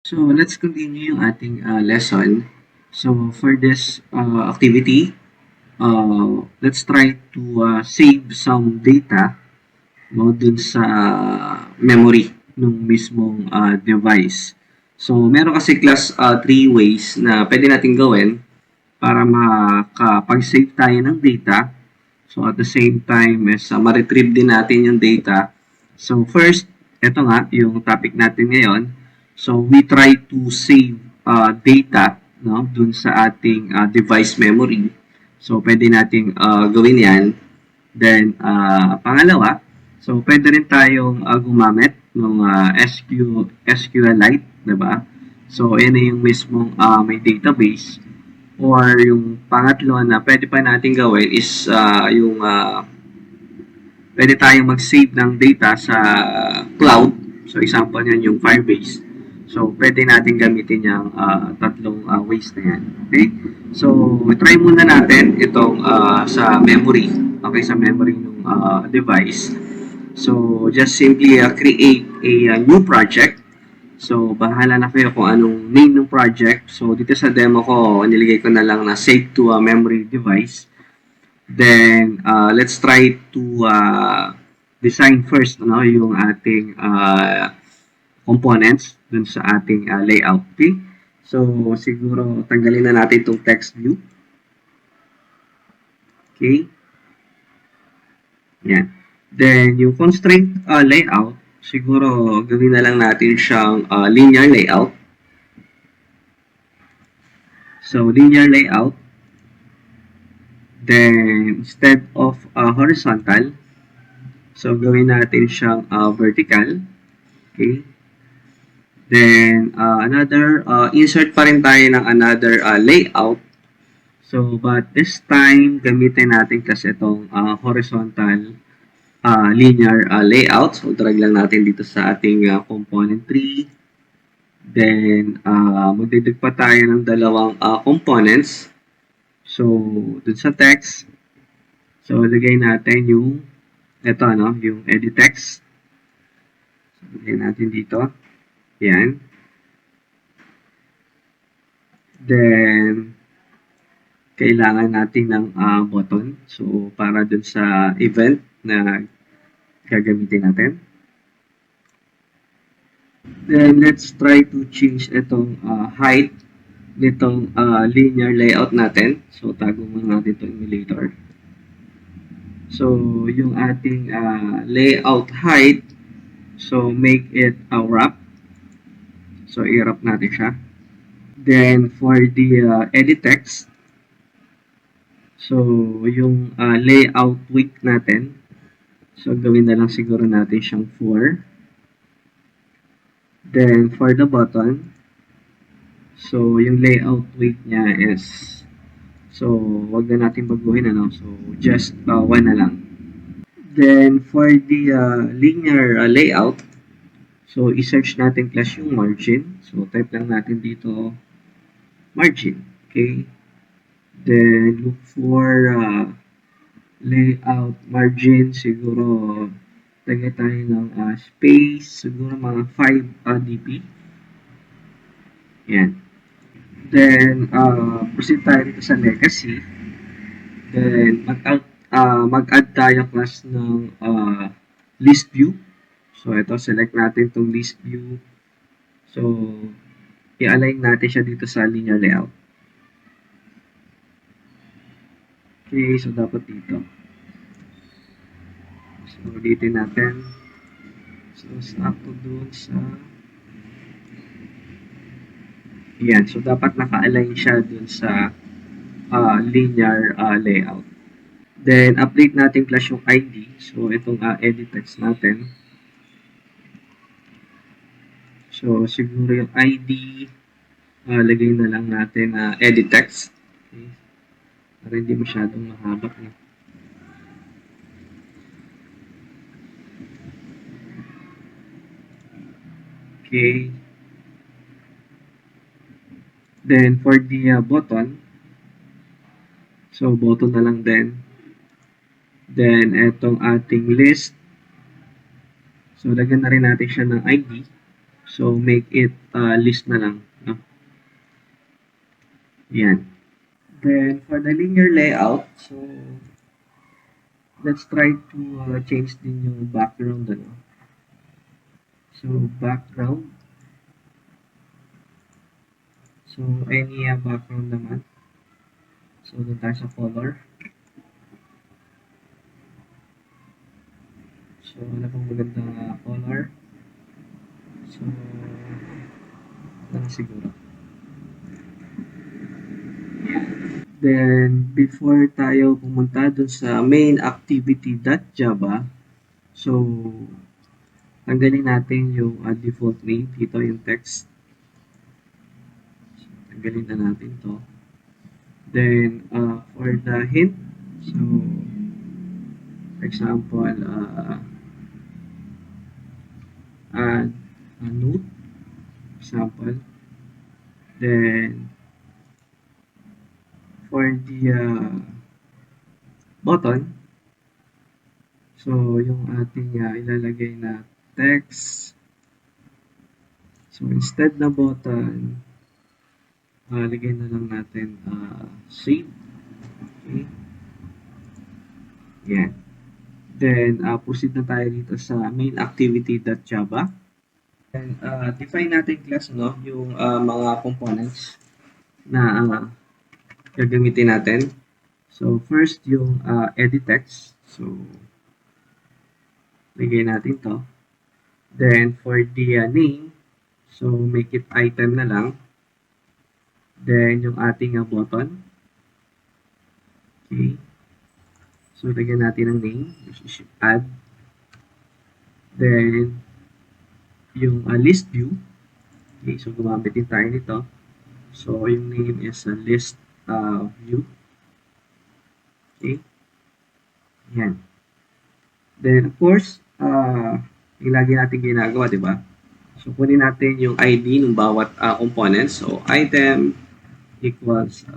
So let's continue yung ating lesson. So for this activity, let's try to save some data no, dun sa memory ng mismong device. So meron kasi class three ways na pwede natin gawin para makapag-save tayo ng data. So at the same time is ma-retrieve din natin yung data. So first, ito nga yung topic natin ngayon. So we try to save data no dun sa ating device memory. So pwede nating gawin 'yan. Then pangalawa, so pwede rin tayong gumamit ng SQLite, 'di ba? So yan yung mismong may database. Or yung pangatlo na pwede pa natin gawin is yung pwede tayong mag-save ng data sa cloud. So example yan yung Firebase. So pwede natin gamitin yung tatlong ways na yan. Okay? So try muna natin itong sa memory. Okay, sa memory ng device. So just simply create a new project. So, bahala na kayo kung anong name ng project. So, dito sa demo ko, niligay ko na lang na save to a memory device. Then, let's try to design first yung ating components dun sa ating layout. Okay? So, siguro tanggalin na natin itong text view. Okay? Yan. Then, yung constraint layout, siguro gawin na lang natin siyang linear layout. So, linear layout. Then, instead of horizontal, so gawin natin siyang vertical. Okay. Then, another, insert pa rin tayo ng another layout. So, but this time, gamitin natin kasi itong horizontal linear layout. So, drag lang natin dito sa ating component tree. Then, magdagdag pa tayo ng dalawang components. So, dun sa text, so, lagay natin yung ito, yung edit text. So, lagay natin dito. Yan. Then, kailangan natin ng button. So, para dun sa event na gagamitin natin. Then, let's try to change itong height nitong linear layout natin. So, tago muna natin itong emulator. So, yung ating layout height, so make it a wrap. So, i-wrap natin siya. Then, for the edit text, so, yung layout width natin, so, gawin na lang siguro natin siyang 4. Then, for the button, so, yung layout width niya is, so, wag na natin baguhin, so, just 1 na lang. Then, for the linear layout, so, i-search natin class yung margin. So, type lang natin dito, margin. Okay? Then, look for layout margin. Siguro, tagay tayo ng space. Siguro mga 5 dp. Yan. Then, proceed tayo dito sa legacy. Then, mag-add tayo class ng list view. So, ito, select natin itong list view. So, i-align natin siya dito sa linear layout. Okay, so dapat dito. So, ulitin natin. So, sakto dun sa yan. So, dapat naka-align siya dun sa linear layout. Then, update natin class yung ID. So, itong edit text natin. So, siguro yung ID, lagay na lang natin edit text. Okay. Para hindi masyadong mahaba. Okay. Then, for the button, so, button na lang din. Then, etong ating list. So, lagyan na rin natin siya ng ID. So, make it list na lang. No? Yan. Then, for the linear layout, so, let's try to change din yung background. Ano? So, background. So, any background naman. So, doon tayo sa color. So, ano pang magandang color? So, ano siguro? Then, before tayo pumunta dun sa main activity.java, so, tanggalin natin yung default name. Dito yung text. Tanggalin na natin to. Then, for the hint, so, for example, add a note, example. Then, for the button, so, yung ating ilalagay na text. So, instead na button, lagay na lang natin save. Okay. Yan. Then, proceed na tayo dito sa main activity.java. And define natin class, no, yung mga components na gagamitin natin. So, first yung edit text. So, lagay natin to. Then, for the name, so make it item na lang. Then, yung ating button. Okay. So, lagyan natin ng name, which is add. Then, yung list view. Okay, so gumamit din tayo nito. So, yung name is list view. Okay. Yan. Then, of course, yung lagi natin ginagawa, di ba? So, kunin natin yung ID ng bawat component. So, item equals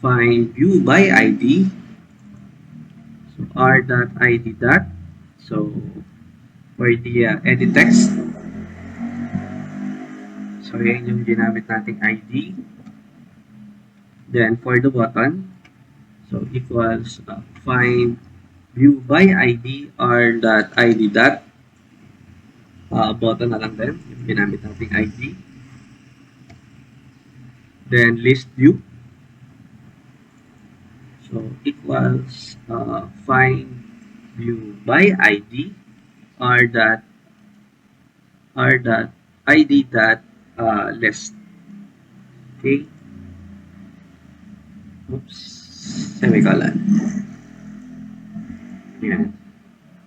find view by ID. So, r.id dot. So, for the edit text. So, yan yung ginamit nating ID. Then, for the button, so equals find view by ID r.id dot. Button na lang din, yung ginamit nating ID. Then, list view. So, equals find view by ID r dot id dot list. Okay. Oops. Semicolon. Yan.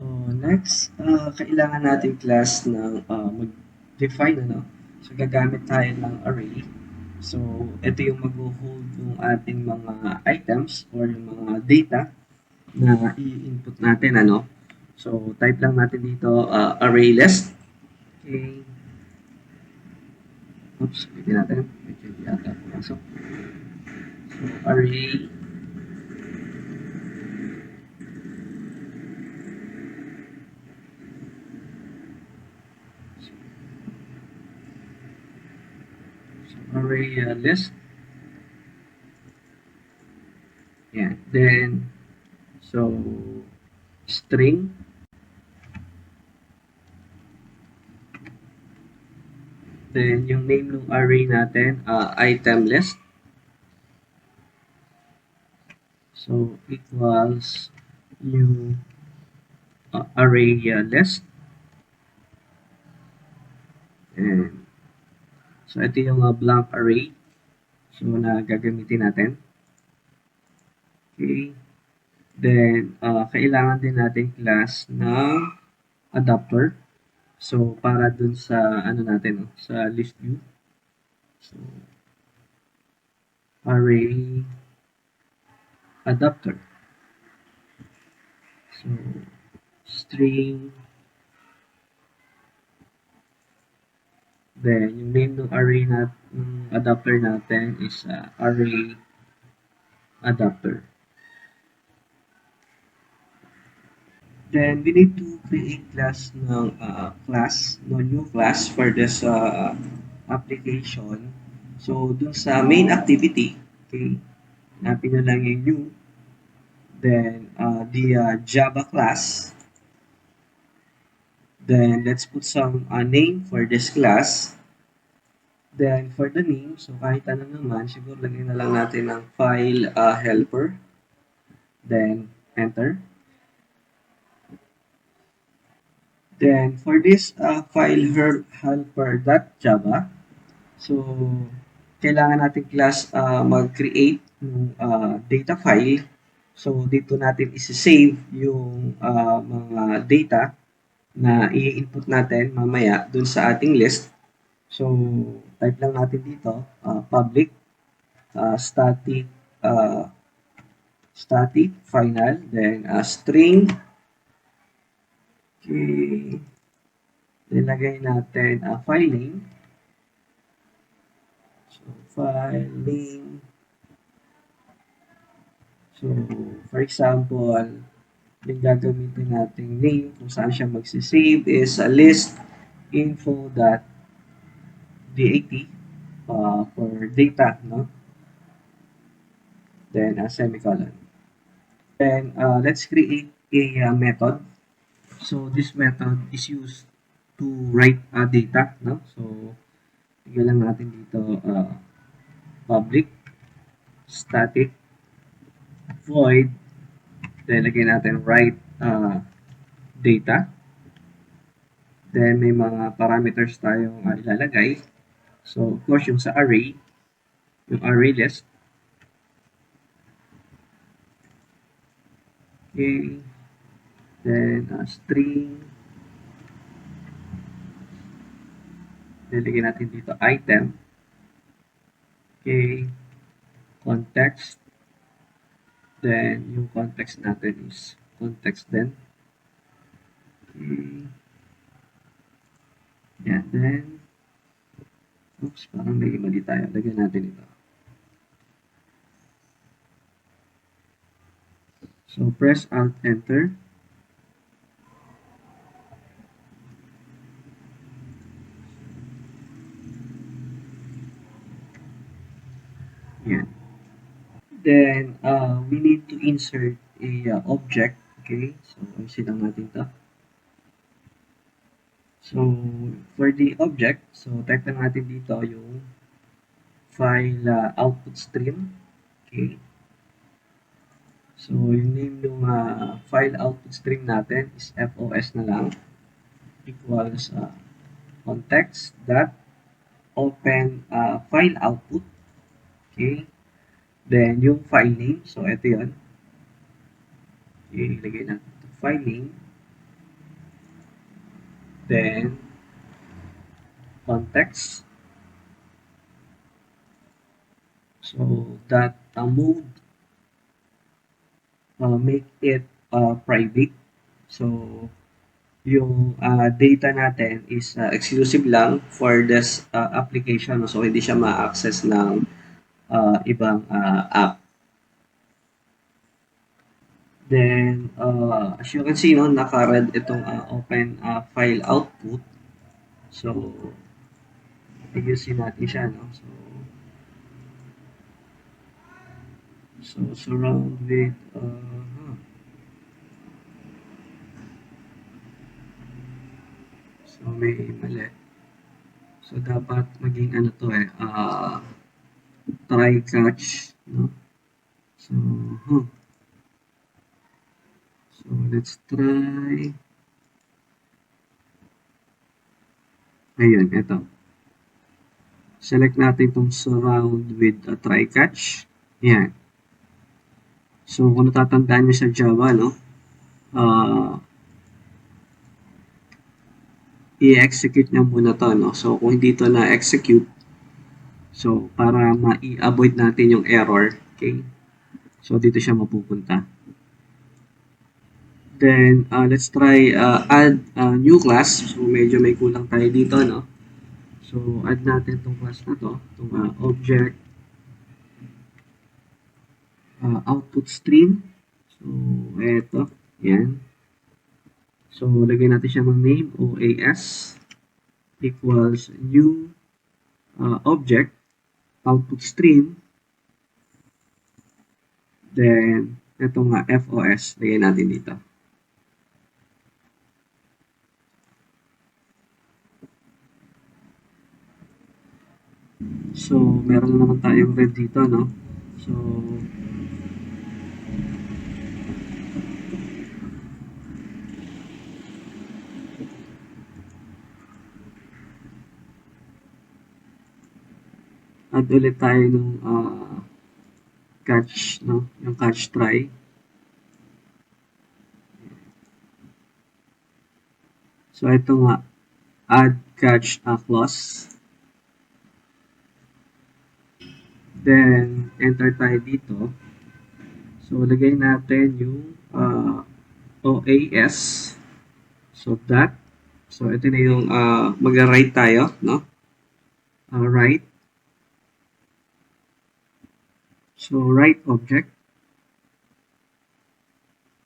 So, next, kailangan natin class ng mag-define, ano? So, gagamit tayo ng array. So, ito yung mag-hold yung ating mga items or yung mga data na i-input natin, ano? So, type lang natin dito, array list. Okay. Oops, pwede natin. Medyo hindi ata pumasok. So, array. So, array list. Yeah. Then, so, string. Then, yung name ng array natin, item list. So, equals new array list. And, so, ito yung blank array. So, na gagamitin natin. Okay. Then, kailangan din natin class ng adapter. So, para dun sa, ano natin, sa list view. So, array adapter. So, string. Then, yung name ng array ng adapter natin is array adapter. Then we need to create class, no new class for this application. So dun sa main activity, okay, hanapin nyo lang yung new, then the Java class, then let's put some name for this class. Then for the name, so kahit ano naman, siguro lagyan na lang natin ng file helper, then enter. Then for this helper.java, so kailangan natin class mag-create ng data file. So dito natin isi-save yung mga data na i-input natin mamaya dun sa ating list. So type lang natin dito public static uh, static final, then string, okay, nilagay natin file name. So file name, so for example, yung gagamitin nating name kung saan siya magsisave is a list info.dat for data, no? Then a semicolon. Then let's create a method. So this method is used to write data, no? So tignan lang natin dito public static void, then lagyan natin write data. Then may mga parameters tayong ilalagay. So of course yung sa array, yung array list. Okay. Then string. Nilagyan natin dito item. Okay. Context. Then yung context natin is context din. Okay. Yeah, then oops, parang may mali tayo. Lagyan natin ito. So press Alt Enter. Yan. Then we need to insert a object. Okay, so ayusin lang natin ito. So for the object, so type lang natin dito yung file output stream. Okay. So yung name ng file output stream natin is FOS na lang, equals context dot open file output. Okay. Then yung file name, so ito yun. Ilagay natin ito, file name. Then context. So that mode make it private. So yung data natin is exclusive lang for this application. So hindi siya ma-access ng ibang app. Then as you can see, no, naka-red itong open file output. So ayusin natin siya, no. So surround with so may mali. So dapat maging ano to try catch, no. So so let's try. Ayun, ito. Select natin itong surround with a try catch. Yan. So kung natatandaan nyo sa Java, no, i-execute nyo muna to, no. So kung hindi to na-execute, so para ma-avoid natin yung error, okay, so dito siya mapupunta. Then let's try add a new class. So medyo may kulang tayo dito, no. So add natin tong class na to, itong object output stream. So eto, yan. So, lagyan natin siya ng name, OAS, equals new object, output stream, then, ito nga, FOS, lagyan natin dito. So, meron na naman tayong red dito, no? So, add ulit tayo ng catch, no? Yung catch try. So, ito nga, add catch clause. Then, enter tayo dito. So, lagay natin yung OAS. So, that. So, ito na yung mag-write tayo, no? Write. So, write object.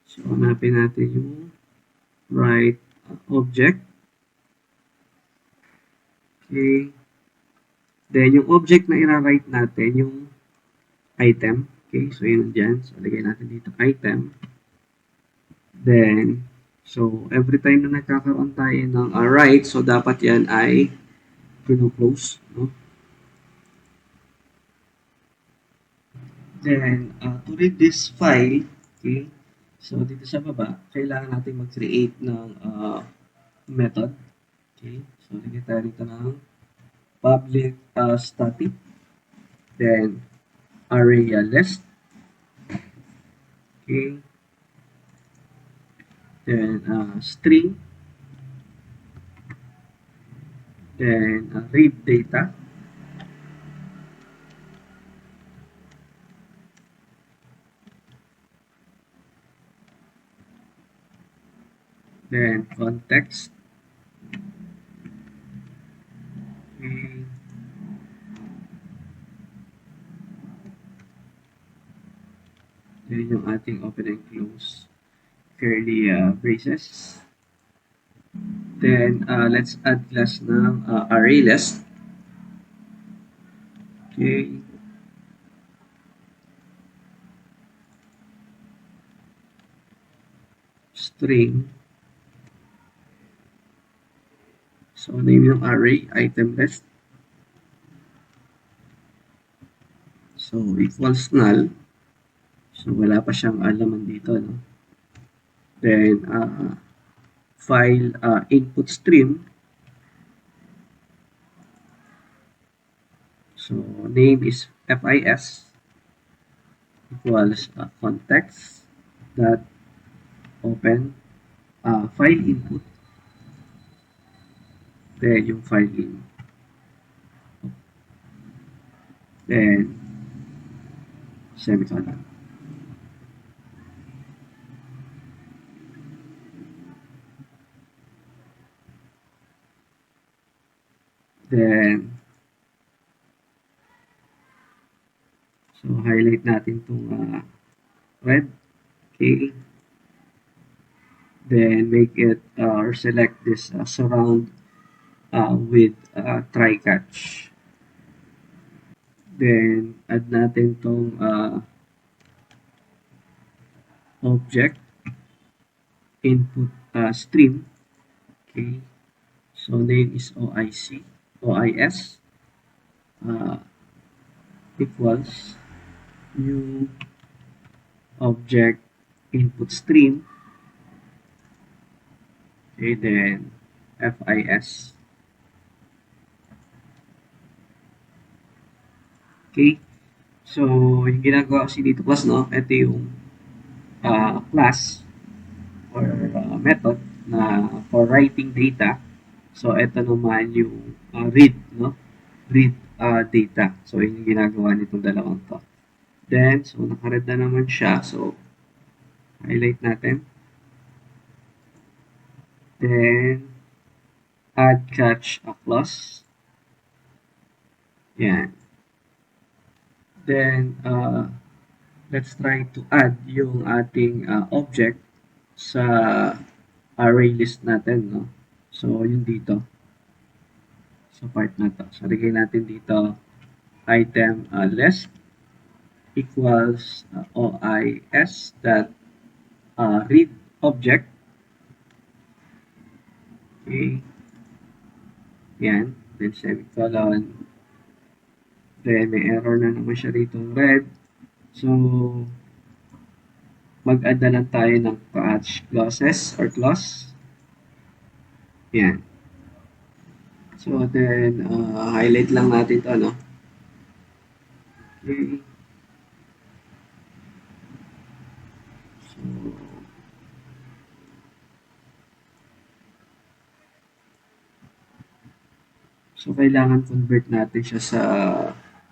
So, hanapin natin yung write object. Okay. Then, yung object na i-write natin, yung item. Okay, so yun dyan. So, lagay natin dito item. Then, so every time na nagkakaroon tayo ng write, so dapat yan ay kino-close. No? Then, to read this file, okay, so dito sa baba, kailangan natin mag-create ng method. Okay, so lagay tayo dito ng public static, then array list, okay, then string, then read data, then context, okay, then yung ating open and close curly braces. Then, let's add class ng array list. Okay. String. So, name yung array, item list. So, equals null. So, wala pa siyang laman dito, no? Then, file input stream. So, name is FIS equals context dot open file input. Then, yung file in. Then, semicolon. Then, so highlight natin itong red. Okay. Then make it or select this surround with try catch. Then add natin itong object input stream. Okay. So name is OIS equals new object input stream. Okay, then FIS. Okay. So, yung ginagawa kasi dito class, no? Ito yung class or method na for writing data. So, ito naman yung read, no? Read data. So, yun yung ginagawa nitong dalawang to. Then, so, nakaread na naman siya. So, highlight natin. Then, add catch a clause. Yan. Then, let's try to add yung ating object sa array list natin, no? So, yung dito, sa part na to. So, lagay natin dito, item list equals OIS dot read object. Okay. Yan. Then, semicolon. Then, may error na naman siya rito red. So, mag-add na lang tayo ng catch clauses or clause. Yan. So, then, highlight lang natin to, no? Okay. So, kailangan convert natin siya sa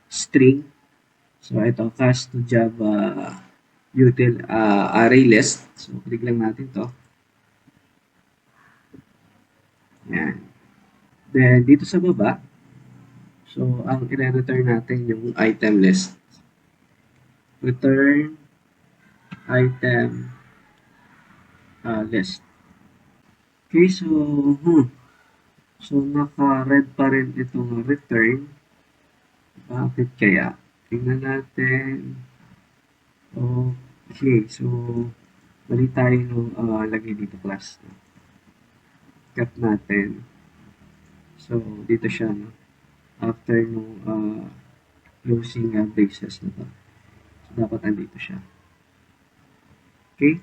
string. So, ito, cast to Java util array list. So, click lang natin to. Yan. Then, dito sa baba, so, ang i-return natin yung item list. Return item list. Okay, so, so naka-red pa rin itong return. Bakit kaya? Tingnan natin. Okay, so, mali tayo nung lagay dito class. Cut natin. So, dito siya, no? After nung closing braces na to. So, dapat andito siya. Okay?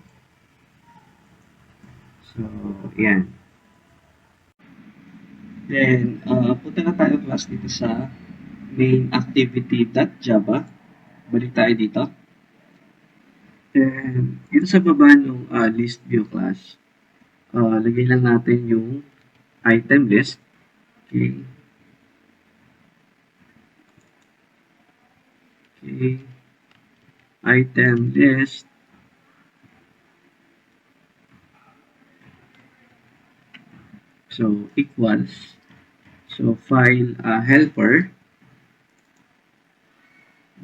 So, yan. Then, punta na tayo class dito sa main activity.java. Balik tayo dito. Then, dito sa baba ng list view class, lagay lang natin yung item list. Okay. Okay. Item list. So, equals. So, file helper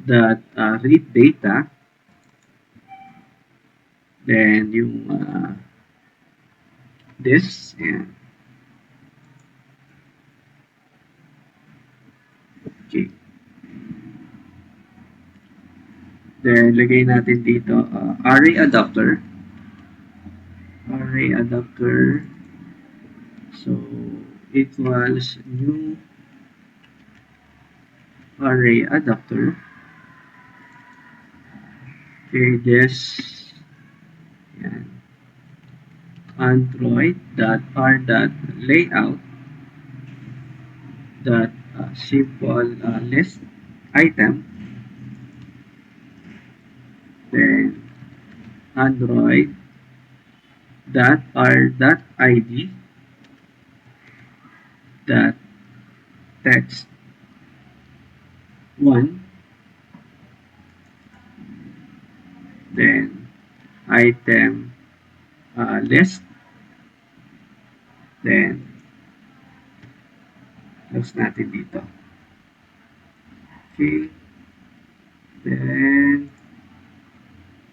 that read data. Then, yung this. Ayan. Okay. Then, lagay natin dito array adapter. Array adapter. So, equals new array adapter. Okay, this yan. Android.r.layout dot simple list item. Then Android dot r dot id dot text 1. Then item list. Then close natin dito. Okay. Then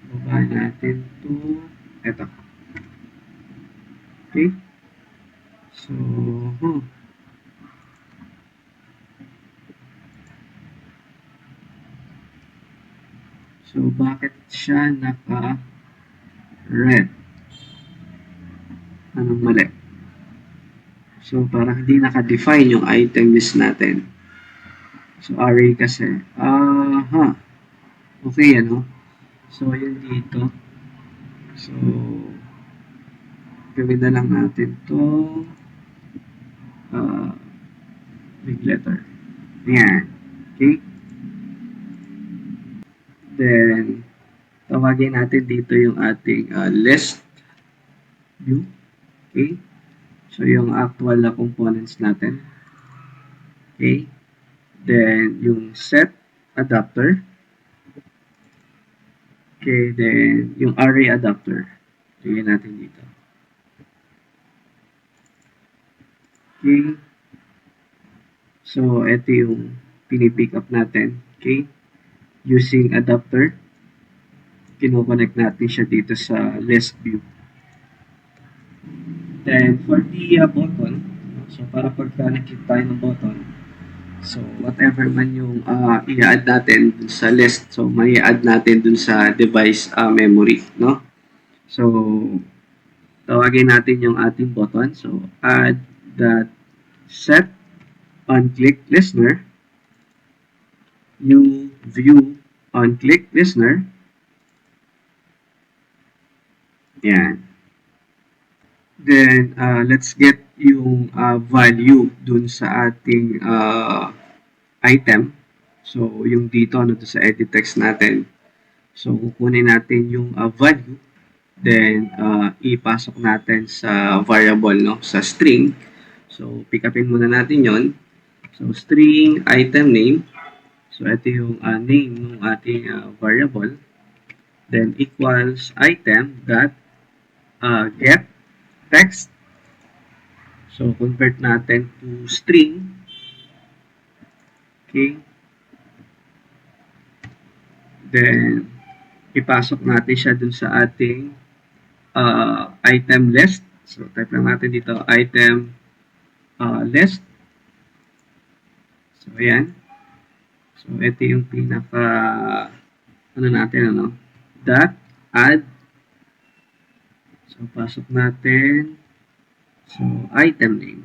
baba natin to eto. Okay. So, so bakit siya naka-red? Anong mali? So, parang hindi naka-define yung item list natin. So, array kasi. Okay, ano? So, yun dito. So, gawin na lang natin to big letter. Ayan. Okay? Then, tawagin natin dito yung ating list view. Okay? So, yung actual na components natin. Okay? Then, yung set adapter. Okay, then, yung array adapter. Tingnan natin dito. Okay. So, ito yung pinipick up natin. Okay. Using adapter, kinoconnect natin siya dito sa list view. Then, for the button, so para pagka nakita tayo ng button, so whatever man yung i-add natin dun sa list, so may add natin dun sa device memory, no? So, tawagin natin yung ating button. So, add that set on click listener, new view on click listener. Yan. Then, let's get yung value dun sa ating item. So, yung dito, ano, sa edit text natin. So, kukunin natin yung value. Then, ipasok natin sa variable, no? Sa string. So, pick upin muna natin yon. So, string item name. So, ito yung name ng ating variable. Then, equals item dot get text. So, convert natin to string. Okay. Then, ipasok natin siya dun sa ating item list. So, type lang natin dito, item list. So, ayan. So, ito yung pinaka, ano natin, ano, dot add. So, pasok natin. So, item name.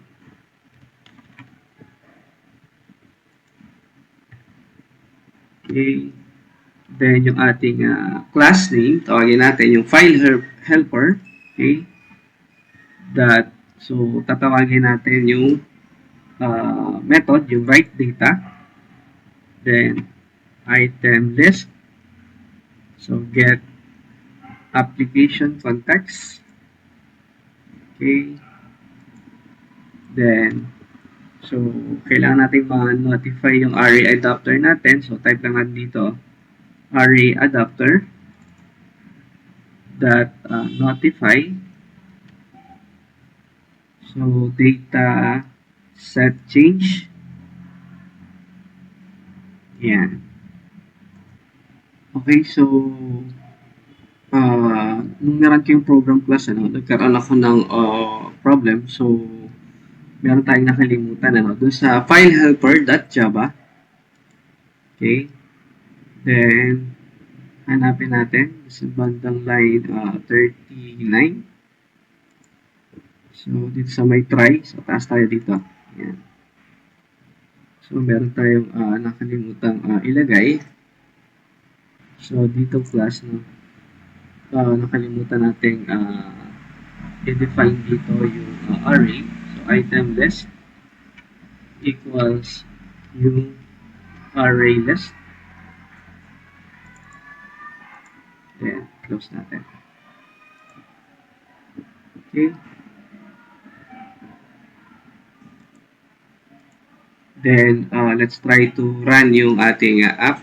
Okay. Then, yung ating class name, tawagin natin yung file helper. Okay. That, so, tatawagin natin yung method, yung write data. Then, item list. So, get application context. Okay. Then, so, kailangan natin ma-notify yung array adapter natin. So, type lang natin dito, array adapter that notify. So, data set change. Yan. Okay, so, nung naran ko yung program class, ano, nagkaroon ako ng problem. So, meron tayong nakalimutan, ano, dun sa file helper.java. Okay. Then, hanapin natin sa bandang line 39. So, dito sa may try, so taas tayo dito. Yan. So, meron tayong nakalimutan ilagay. So, dito class, no, nakalimutan natin i-define dito yung array. So, item list equals yung array list. Then, close natin. Okay. Then, let's try to run yung ating app.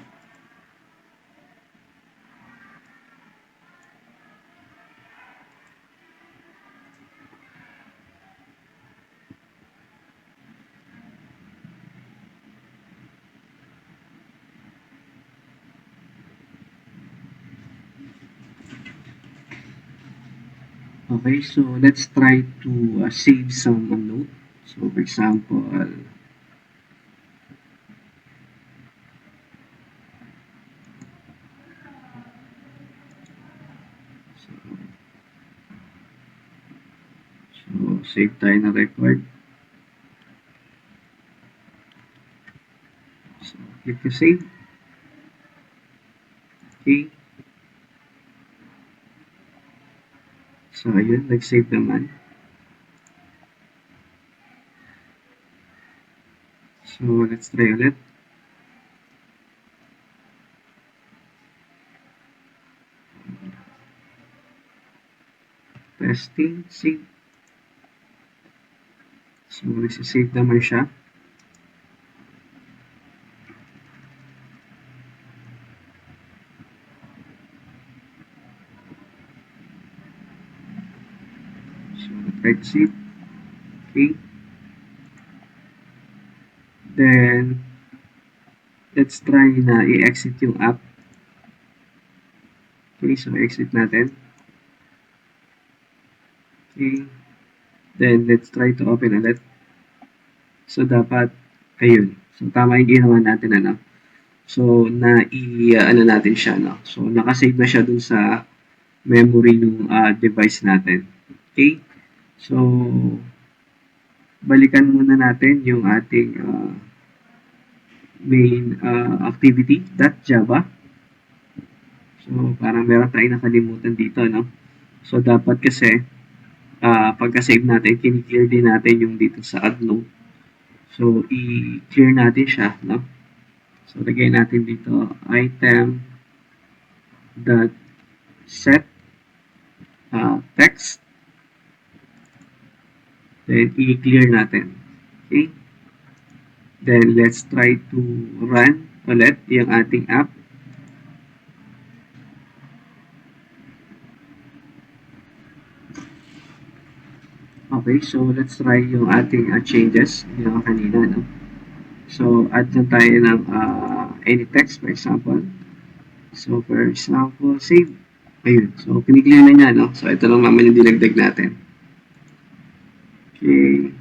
Okay, so let's try to save some note. So, for example, so save tayo na record. So, click to save. Okay. So, ayun, nag-save naman. So, let's try ulit. Testing, save. So, nagsisave naman siya. So, try to save. Okay. Then, let's try na i-exit yung app. Okay, so exit natin. Okay. Then, let's try to open ulit. So, dapat, ayun. So, tama yung ginawa natin, ano. So, ano natin siya, no. So, nakasave na siya dun sa memory ng device natin. Okay? So, balikan muna natin yung ating main activity.java. So, parang meron tayong nakalimutan dito, no? So, dapat kasi, pagka-save natin, kiniklear din natin yung dito sa add note. So, i-clear natin siya, no? So, lagay natin dito, item dot set text. Then, i-clear natin. Okay? Then, let's try to run ulit yung ating app. Okay, so let's try yung ating changes yung kanina, no? So, add na tayo ng any text, for example. So, for example, save. Ayun. So, piniklear na niya, no? So, ito lang naman yung dinagdag natin. Okay.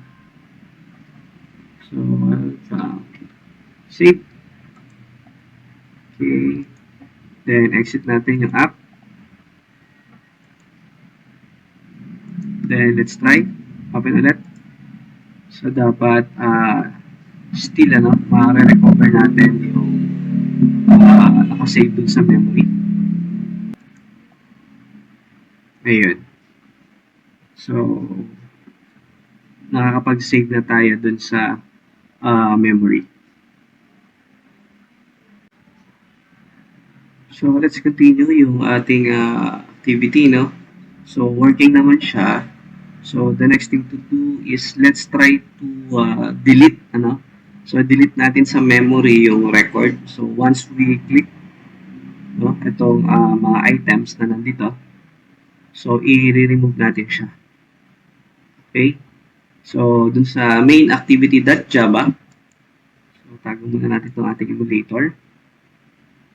So, save. Okay. Then, exit natin yung app. Then, let's try. Open ulit. So, dapat, still, ano, ma-recover natin yung nakasave dun sa memory. Ayun. So, nakakapag-save na tayo dun sa memory. So, let's continue yung ating activity, no? So, working naman siya. So, the next thing to do is let's try to delete, ano? So, delete natin sa memory yung record. So, once we click, no, itong mga items na nandito, so, i-remove natin siya. Okay? So, dun sa main activity.java, so, tago muna natin itong ating emulator.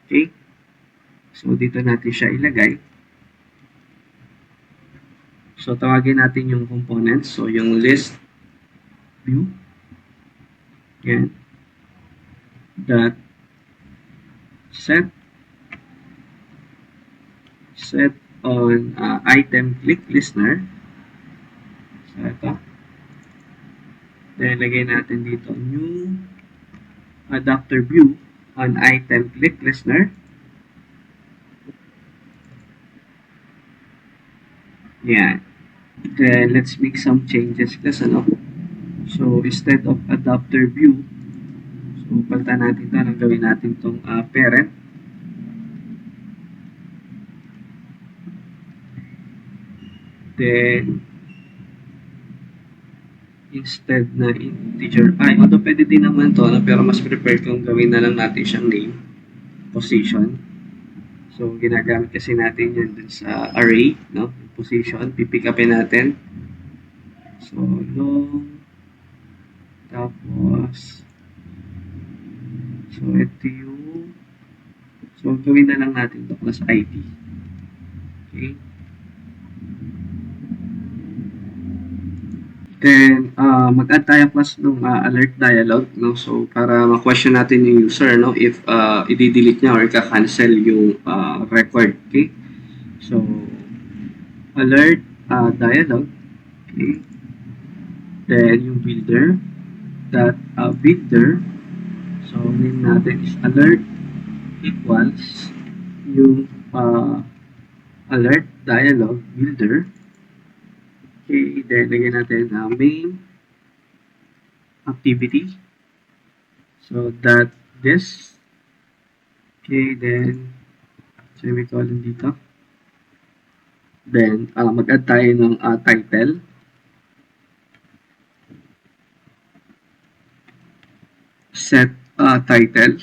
Okay? So, dito natin siya ilagay. So, tawagin natin yung components. So, yung list view. Yan. Dot set on item click listener. So, ito. Then, lagay natin dito new adapter view on item click listener. Yan. Then, let's make some changes kasi, ano. So, instead of adapter view, so, palitan natin ito. Anong gawin natin itong parent. Then, instead na integer, although pwede din naman to, no? Pero mas prefer kong gawin na lang natin siyang name, position. So, ginagamit kasi natin yan dun sa array, no? Position, pipick upin natin. So, long, tapos, so, ito yung, so, gawin na lang natin to plus ID. Okay? Then, mag-add tayo plus ng alert dialog, no? So, para ma-question natin yung user, no? If i-delete niya or i-cancel yung record, okay? So, alert dialog, okay? Then, yung builder, builder, so, name natin is alert equals yung alert dialog builder. Okay, then lagyan natin main activity. So, this. Okay, then semicolon dito. Then, mag-add tayo ng title. Set title.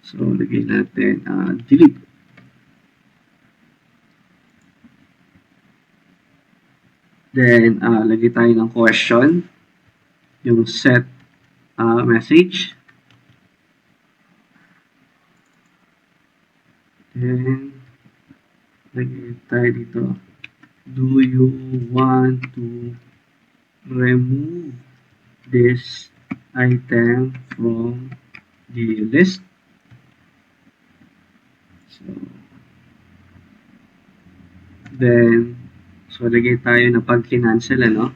So, lagyan natin delete. Then, lagay tayo ng question. Yung set message. Then, lagay tayo dito Do you want to remove this item from the list? So, then, so lagay tayo na pag kinancel, ano?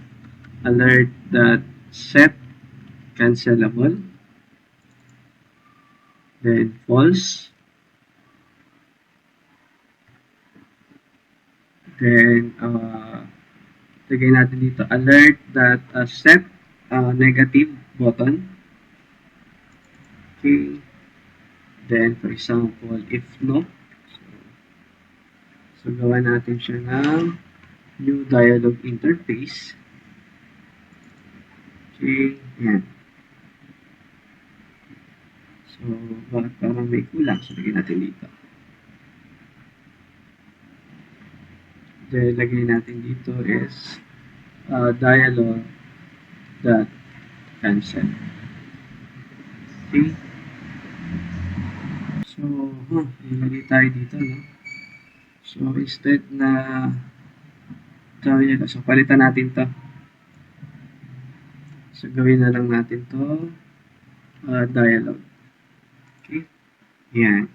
Alert that set cancelable. Then, false. Then, lagay natin dito, alert that set negative button. Okay. Then, for example, if no, so gawa natin siya ng new dialog interface. Okay. Yan. So, bakit parang may kulang? So, lagay natin dito. Then, lagay natin dito is dialog dot cancel. Okay. So, ilagay tayo dito, no? So, instead na tayo, so, palitan natin to. So, gawin na lang natin to dialog. Okay. Yan.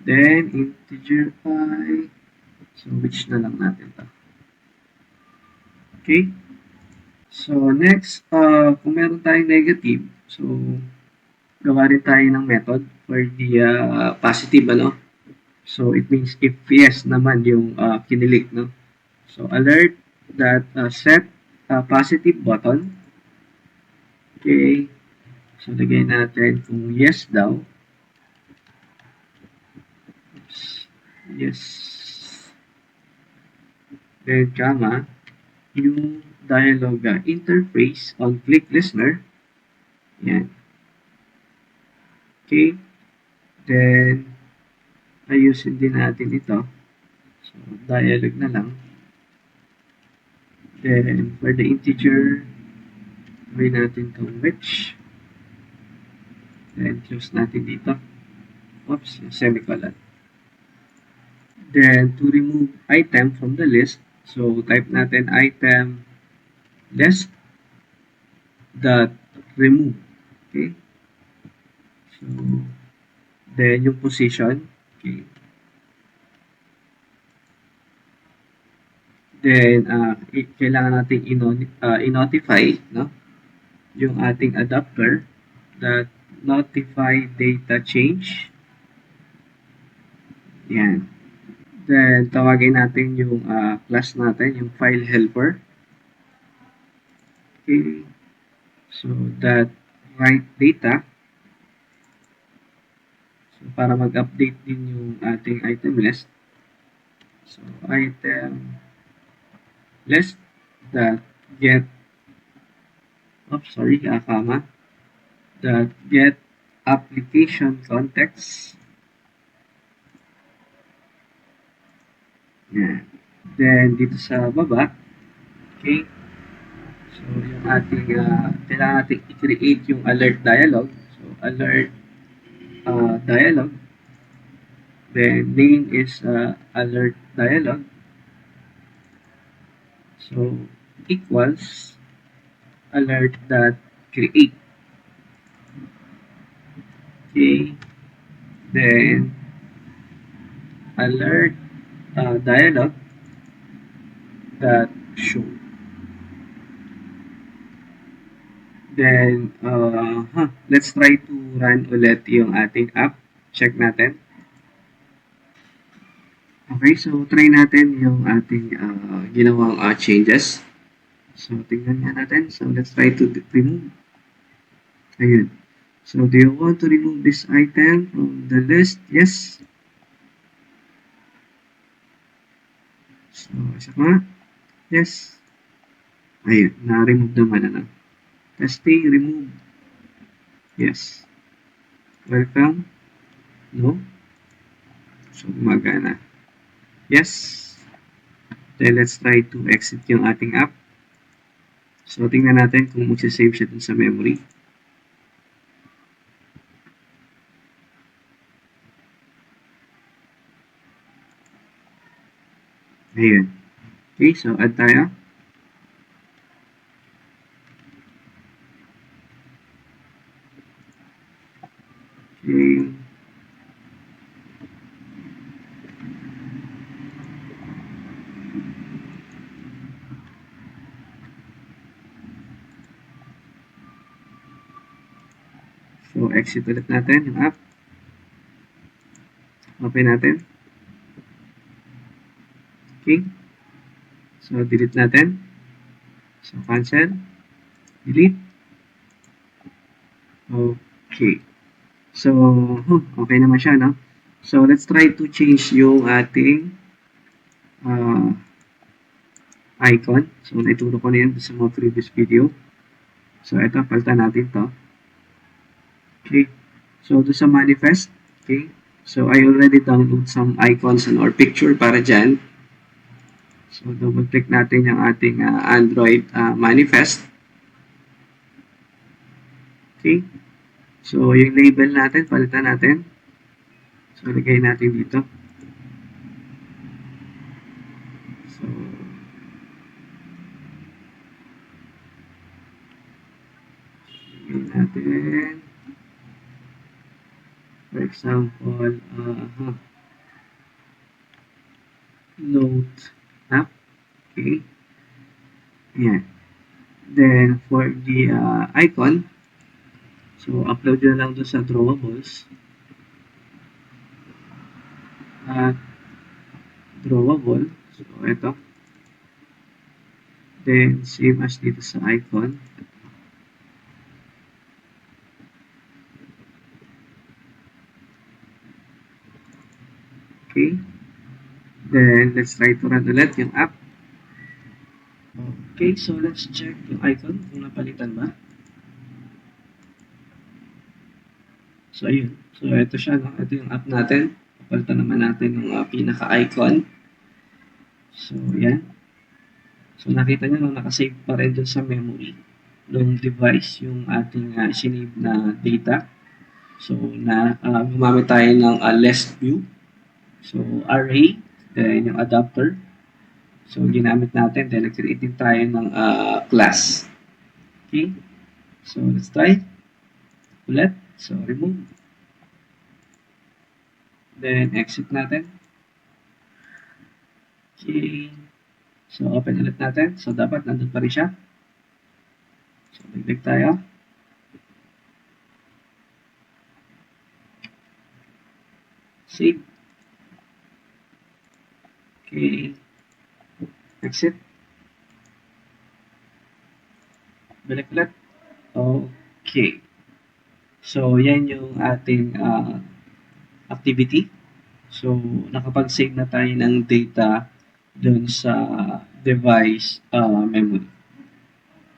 Then, integer I. So, which na lang natin to. Okay. So, next, kung meron tayong negative, so, gawa rin tayo ng method for the positive, ano? So, it means if yes naman yung kinilik, no? So, alert that set positive button. Okay. So, lagay natin kung yes daw. Oops. Yes. Then, comma, yung dialog interface on click listener. Yan. Okay. Then, ayusin din natin ito. So, dialog na lang. Then, for the integer, gawin natin itong which. Then, close natin dito. Oops, semicolon. Then, to remove item from the list, so type natin item list dot remove. Okay? So, then yung position. Okay. Then, kailangan natin i-notify, no? Yung ating adapter that notify data change. Yan. Then, tawagin natin yung class natin, yung file helper. Okay. So, that write data. So, para mag-update din yung ating item list. So, item list that get, comma, that get application context. Yan. Then, dito sa baba, okay, so yung ating, kailangan natin i-create yung alert dialog. So, alert dialog. Then, name is alert dialog. So, equals alert that create. Okay. Then, alert dialog that show. Then, let's try to run ulit yung ating app. Check natin. Okay, so try natin yung ating ginawang changes. So, tingnan nga natin. So, let's try to remove. Ayun. So, do you want to remove this item from the list? Yes. So, isa pa. Yes. Ayun, na-remove naman, ano. Testing, remove. Yes. Welcome. No. So, gumagana. Yes. Then, let's try to exit yung ating app. So, tingnan natin kung magsisave siya dun sa memory. Ayun. Okay, so add tayo. Okay. So, exit ulit natin yung app. Open natin. Okay. So, delete natin. So, cancel. Delete. Okay. So, okay naman siya, no? So, let's try to change yung ating uh, icon. So, naituro ko na yan sa mga previous video. So, ito, palitan natin to. Okay. So, do sa manifest. Okay. So, I already download some icons and or picture para dyan. So, double click natin yung ating Android manifest. Okay. So, yung label natin, palitan natin. So, lagay natin dito. So, lagay natin. For example, note app. Okay. Yeah. Then, for the icon, so, upload nyo lang doon sa drawables. At drawable. So, ito. Then, same as dito sa icon. Okay. Then, let's try to run ulit yung app. Okay, so let's check yung icon kung napalitan ba. So, ayun. So, ito siya. No? Ito yung app natin. Papalitan naman natin yung pinaka-icon. So, yan. So, nakita nyo, no, nakasave pa rin dun sa memory ng device yung ating sinave na data. So, gumamit tayo ng less view. So, array, then yung adapter. So, ginamit natin, then nag-create din tayo ng class. Okay? So, let's try. Ulit. So, remove. Then, exit natin. Okay. So, open ulit natin. So, dapat nandun pa rin siya. So, dagdag tayo. Save. Okay. Exit. Balik ulit. Okay. So, yan yung ating activity. So, nakapag-save na tayo ng data dun sa device memory.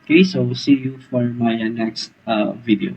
Okay, so see you for my next video.